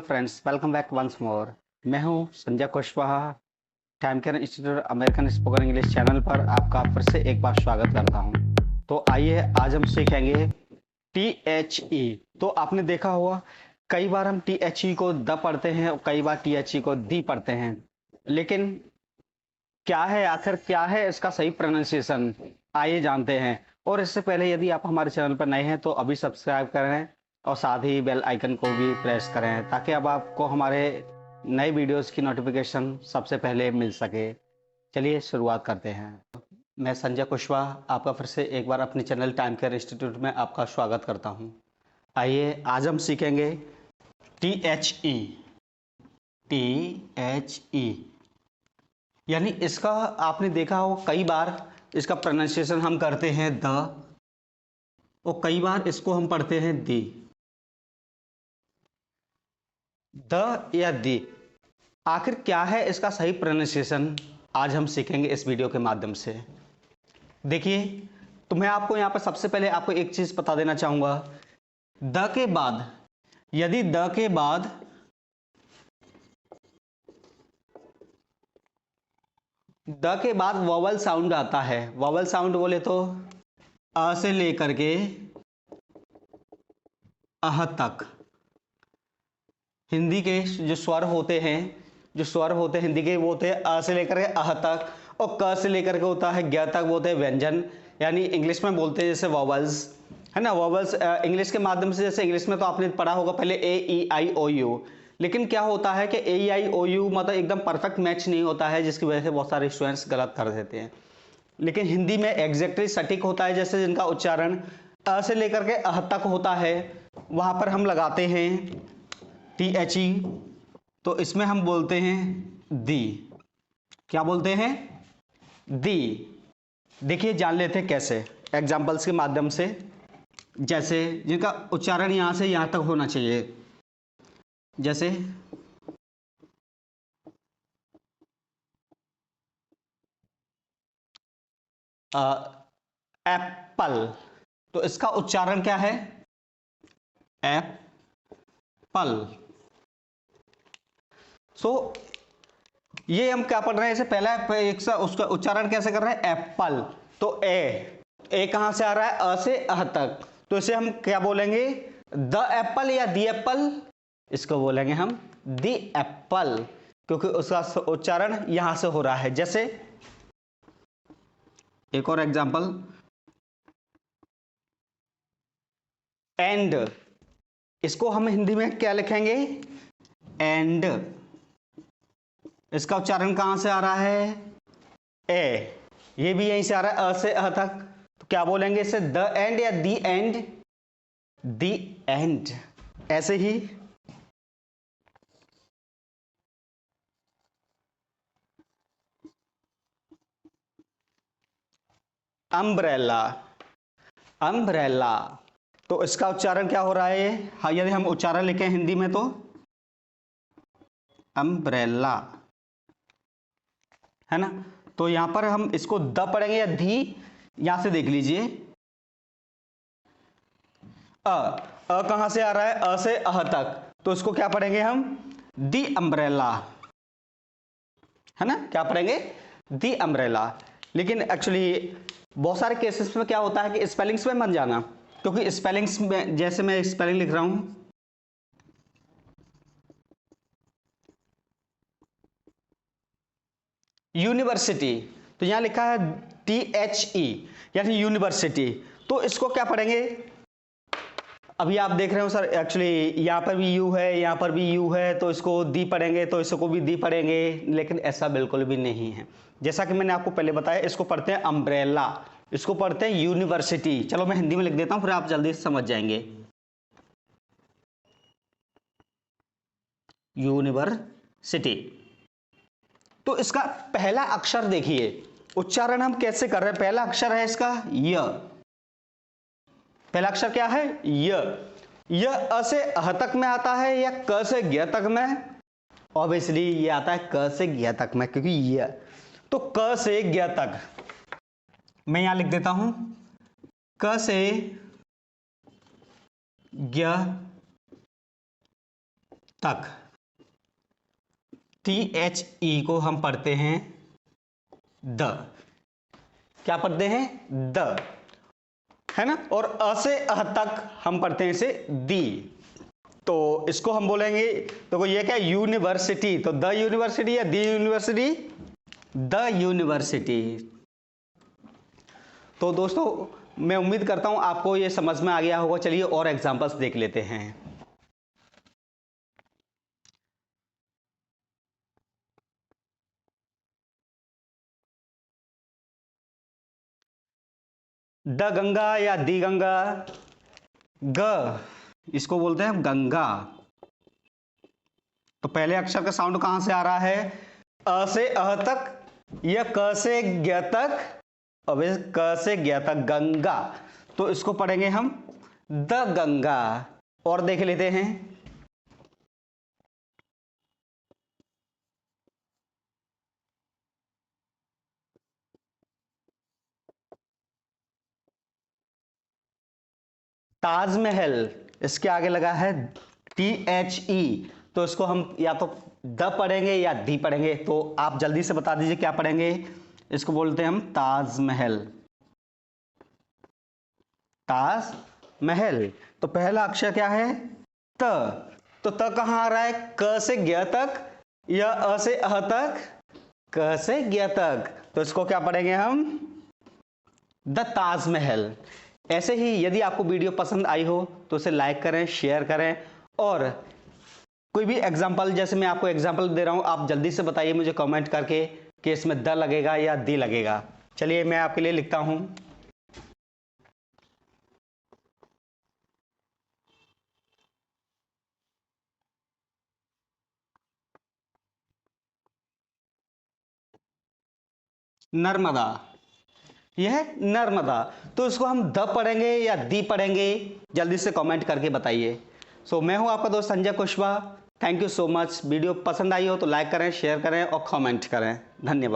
Friends, welcome back once more. मैं हूं Sanjay Kushwaha. Time Care Institute American spoken English channel पर आपका फिर से एक बार स्वागत करता हूं। तो आइए आज हम सीखेंगे THE। तो आपने देखा होगा कई बार हम THE को द पढ़ते हैं और कई बार THE को दी पढ़ते हैं, लेकिन क्या है आखिर क्या है इसका सही प्रोनाउंसिएशन, आइए जानते हैं। और इससे पहले यदि आप हमारे चैनल पर नए हैं तो अभी सब्सक्राइब करें और साथ ही बेल आइकन को भी प्रेस करें ताकि अब आपको हमारे नए वीडियोस की नोटिफिकेशन सबसे पहले मिल सके। चलिए शुरुआत करते हैं। मैं संजय कुशवाहा आपका फिर से एक बार अपने चैनल टाइम केयर इंस्टीट्यूट में आपका स्वागत करता हूं। आइए आज हम सीखेंगे THE। THE यानी इसका आपने देखा हो कई बार इसका प्रोनाउंसिएशन हम करते हैं द और कई बार इसको हम पढ़ते हैं दी। द या दी, आखिर क्या है इसका सही प्रोनाउंसिएशन आज हम सीखेंगे इस वीडियो के माध्यम से। देखिए, तो मैं आपको यहां पर सबसे पहले आपको एक चीज बता देना चाहूंगा। द के बाद यदि द के बाद वॉवल साउंड आता है, वॉवल साउंड बोले तो अ से लेकर के अह तक हिंदी के जो स्वर होते हैं हिंदी के वो होते हैं अ से लेकर के अह तक, और क से लेकर के होता है ज्ञ तक, वो होते हैं व्यंजन, यानी इंग्लिश में बोलते हैं जैसे वॉवल्स, है ना। वॉवल्स इंग्लिश के माध्यम से, जैसे इंग्लिश में तो आपने पढ़ा होगा पहले A E I O U, लेकिन क्या होता है कि AEIOU मतलब एकदम परफेक्ट मैच नहीं होता है, जिसकी वजह से बहुत सारे स्टूडेंट्स गलत कर देते हैं। लेकिन हिंदी में एग्जैक्टली सटीक होता है, जैसे जिनका उच्चारण अ से लेकर के अह तक होता है वहां पर हम लगाते हैं THE, तो इसमें हम बोलते हैं दी। क्या बोलते हैं? दी। देखिए जान लेते हैं कैसे, एग्जाम्पल्स के माध्यम से। जैसे जिनका उच्चारण यहां से यहां तक होना चाहिए, जैसे एप्पल, तो इसका उच्चारण क्या है? एप्पल। सो ये हम क्या पढ़ रहे हैं, इसे पहला एक सा उसका उच्चारण कैसे कर रहे हैं? एप्पल। तो ए कहां से आ रहा है? अ से अह तक, तो इसे हम क्या बोलेंगे? द एप्पल या दी एप्पल, इसको बोलेंगे हम दी एप्पल, क्योंकि उसका उच्चारण यहां से हो रहा है। जैसे एक और एग्जांपल, एंड, इसको हम हिंदी में क्या लिखेंगे? एंड। इसका उच्चारण कहां से आ रहा है? ए, ये भी यहीं से आ रहा है अ से अ तक, तो क्या बोलेंगे इसे? द एंड या दी एंड? The and. ऐसे ही अम्ब्रेला, अम्ब्रेला, तो इसका उच्चारण क्या हो रहा है? हाँ, यदि हम उच्चारण लिखें हिंदी में तो अम्ब्रेला, है ना। तो यहां पर हम इसको द पढ़ेंगे या धी, यहां से देख लीजिए। अ कहां से आ रहा है? अ से अह तक, तो इसको क्या पढ़ेंगे हम? दी अम्ब्रेला, है ना। क्या पढ़ेंगे? दी अम्ब्रेला। लेकिन एक्चुअली बहुत सारे केसेस में क्या होता है कि स्पेलिंग्स में मत जाना, क्योंकि स्पेलिंग्स में, जैसे मैं स्पेलिंग लिख रहा हूं, यूनिवर्सिटी, तो यहां लिखा है THE यानी यूनिवर्सिटी, तो इसको क्या पढ़ेंगे? अभी आप देख रहे हो सर, एक्चुअली यहां पर भी यू है, यहां पर भी यू है, तो इसको दी पढ़ेंगे, तो इसको भी दी पढ़ेंगे, लेकिन ऐसा बिल्कुल भी नहीं है। जैसा कि मैंने आपको पहले बताया, इसको पढ़ते हैं अम्ब्रेला, इसको पढ़ते हैं यूनिवर्सिटी। चलो मैं हिंदी में लिख देता हूं, फिर आप जल्दी से समझ जाएंगे। यूनिवर्सिटी, तो इसका पहला अक्षर देखिए, उच्चारण हम कैसे कर रहे हैं। पहला अक्षर है इसका य, पहला अक्षर क्या है? य अ से अह तक में आता है या क से ज्ञ तक में? ऑब्वियसली ये आता है क से ज्ञ तक में, क्योंकि य, तो क से ज्ञ तक मैं यहां लिख देता हूं, क से ज्ञ तक, THE को हम पढ़ते हैं द, क्या पढ़ते हैं, द, है ना। और अ से अह तक हम पढ़ते हैं इसे दी। तो इसको हम बोलेंगे, तो ये क्या, यूनिवर्सिटी, तो द यूनिवर्सिटी या दी यूनिवर्सिटी, द यूनिवर्सिटी। तो दोस्तों मैं उम्मीद करता हूं आपको ये समझ में आ गया होगा। चलिए और एग्जांपल्स देख लेते हैं। द गंगा या दी गंगा, ग इसको बोलते हैं गंगा। तो पहले अक्षर का साउंड कहां से आ रहा है, अ से अह तक या क से ग तक, अब क से ग तक, गंगा। तो इसको पढ़ेंगे हम द गंगा। और देख लेते हैं, ताजमहल, इसके आगे लगा है THE, तो इसको हम या तो द पढ़ेंगे या दी पढ़ेंगे। तो आप जल्दी से बता दीजिए क्या पढ़ेंगे। इसको बोलते हैं हम ताजमहल, ताजमहल। तो पहला अक्षर क्या है, त। तो त कहां आ रहा है, क से ग तक या अ से अह तक, क से ग तक। तो इसको क्या पढ़ेंगे हम, द ताजमहल। ऐसे ही यदि आपको वीडियो पसंद आई हो तो उसे लाइक करें, शेयर करें, और कोई भी एग्जाम्पल, जैसे मैं आपको एग्जाम्पल दे रहा हूं, आप जल्दी से बताइए मुझे कमेंट करके कि इसमें द लगेगा या दी लगेगा। चलिए मैं आपके लिए लिखता हूं, नर्मदा। यह है नर्मदा। तो इसको हम द पढ़ेंगे या दी पढ़ेंगे, जल्दी से कमेंट करके बताइए। सो मैं हूं आपका दोस्त Sanjay Kushwaha. Thank you so much. Video पसंद आई हो तो लाइक करें, शेयर करें और कमेंट करें। धन्यवाद।